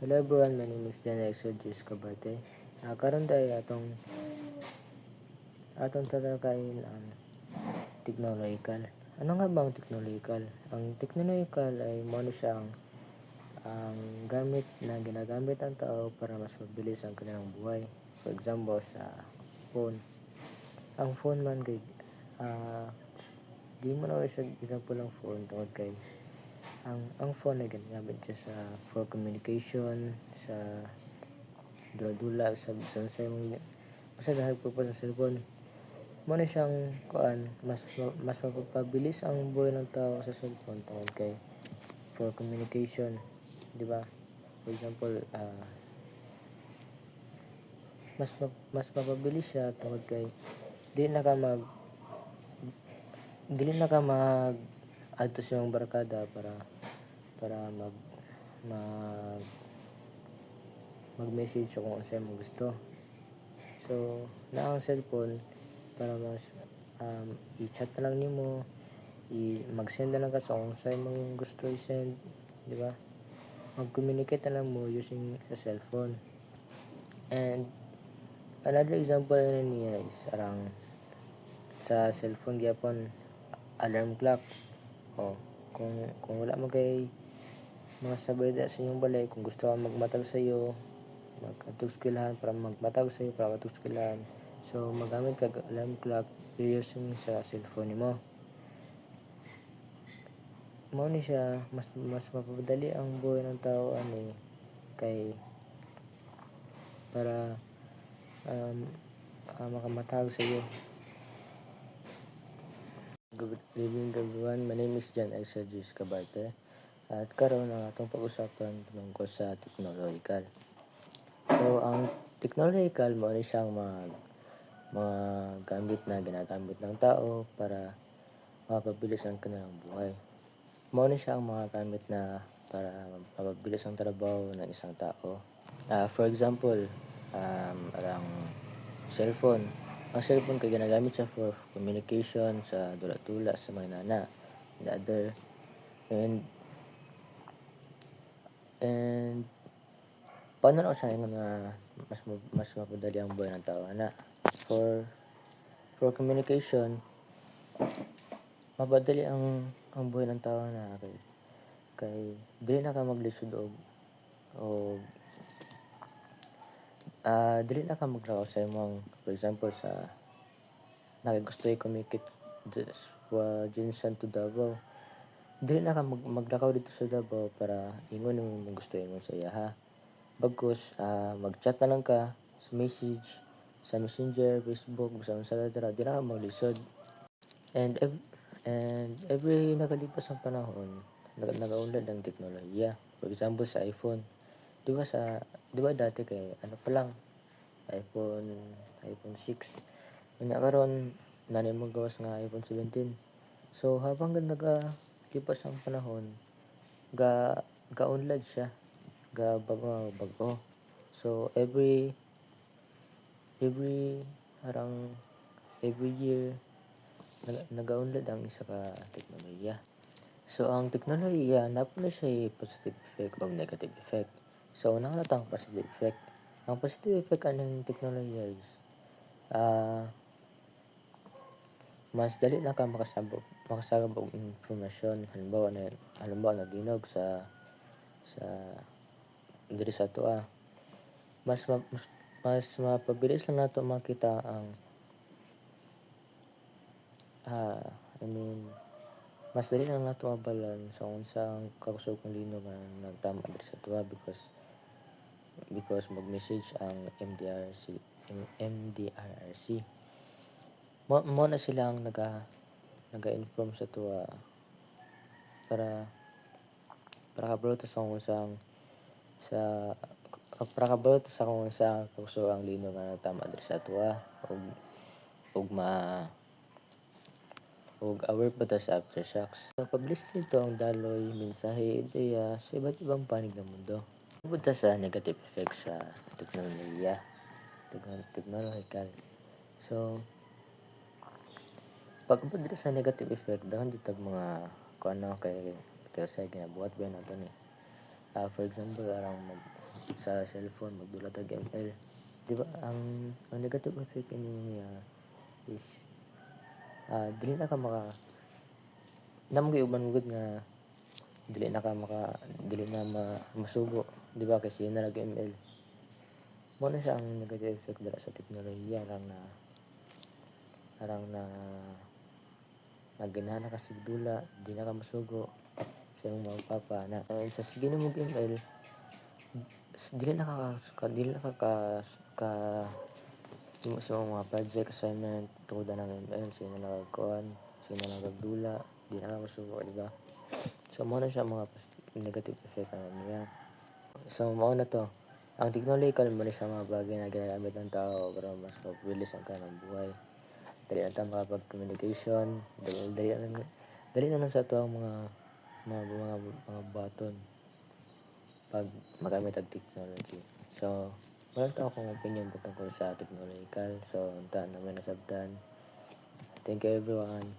Hello everyone, my name is Jan Exodus Kabate. Karon tayo atong tatalakayin ang technological. Ano nga ba ang technological? Ang technological ay mano siya ang gamit na ginagamit ang tao para mas mabilis ang kanilang buhay. For example, sa phone. Ang phone man kay di mo na siya example ng phone tungod kay ang phone ay ginagamit siya for communication, sa dula-dula sa unsay mong basta dahil purpose sa cellphone. Mo na siyang mas mapapabilis ang buhay ng tao sa cellphone tungod kay for communication, di ba? For example, mas mapabilis siya tungod kay di na ka mag dili na ka mag adto sa iyong barkada para mag mag-message o kung ano mo gusto. So, na ang cellphone para mas i-chat na lang nimo, mag-send na lang ka sa kung saan mong gusto i-send, di ba? Mag-communicate na lang mo using sa cellphone. And another example na niya is arang sa cellphone gyapon alarm clock. O kung wala mo kay mga sabay sa inyong balay, kung gusto ka magmatag sa iyo, magkatog para magmatag sa iyo para matug so magamit ka alarm clock using sa cellphone nimo. Mao ni siya mas mapapadali ang buhay ng tao kay para makamatag sa iyo. Good evening everyone, my name is John Exodus Cabarte at karon ang atong pag-usapan tungkol sa technological. So ang technological mao ni siyang mga gamit na ginagamit ng tao para mapabilis ang kanilang buhay. Mao ni siya ang mga gamit na para mapabilis ang trabaho ng isang tao. For example, ang cellphone. Ang cellphone kay ginagamit siya for communication sa dula-dula sa mga nana and other and paano na siya nga mas mapadali ang buhay ng tao for communication mapadali ang buhay ng tao kay dili na ka maglisod og dili na ka maglakaw sa imong for example sa gusto i-communicate Jinsan to Davao, dili na ka maglakaw dito sa Davao para ingon yung gusto ingon sa iya ha. Bagkus mag-chat na lang ka sa message sa Messenger, Facebook, sa dira di na ka maglisod. And every nakalipas ang panahon, nagaunlad ang teknolohiya. For example sa iPhone. Di ba dati kay ano pa lang iPhone iPhone 6. Kanya karon nanay mo gawas nga iPhone 17. So habang nagalipas ang panahon, gaunlad siya, bago. So arang every year nagaunlad ang isa ka teknolohiya. So ang teknolohiya napula siya positive effect o negative effect. So una na tang positive effect. Ang positive effect kanang teknolohiya is mas dali na ka makasabog og impormasyon. Halimbawa naginog sa diri sa ato mas mapabilis lang nato makita ang I mean mas dali lang nato mabalan sa unsang kakusog kong lino nga nagtama diri sa tuwa because mag-message ang MDRRC. Mo na silang naga-inform sa tuwa para kabalo ta sa unsang sa para kabalo ta sa kung unsang kakusog ang lino nga nagtama diri sa tuwa ug aware pa ta sa aftershocks. Pabilis nito ang daloy, mensahe, ideya sa iba't ibang panig ng mundo. Tungkol sa negative effects sa teknolohiya, technological. So, pagabot dito sa negative effect, dahon dito mga kuano kay sa ginabuhat ba nato ni. For example, arang sa cellphone magdula tag ML, 'di ba ang negative effect niya is, dili na ka namo gyud gud nga dili na masugo, 'di ba, kasi yun na nag-ML. Mo na siya ang negative effect dira sa teknolohiya arang na ganahan na ka sigdula, di na ka masugo sa imong mga papa na sa sige na mag ML, dili na ka ka himo sa mga project assignment tungod na ng ML, sige na nagkuhan, sige na nagdula, di na ka masugo, di ba? So mo na siya mga negative effect ano niya. So mao na 'to, ang technological mo sa mga bagay na ginagamit ng tao para mas mabilis ang kanang buhay. Dali na ta makapag-communication, dali na lang sa ato ang mga button 'pag magamit ang technology. So, meron ta akong opinion patungkol sa technological. So, unta na may nasabtan. Thank you everyone.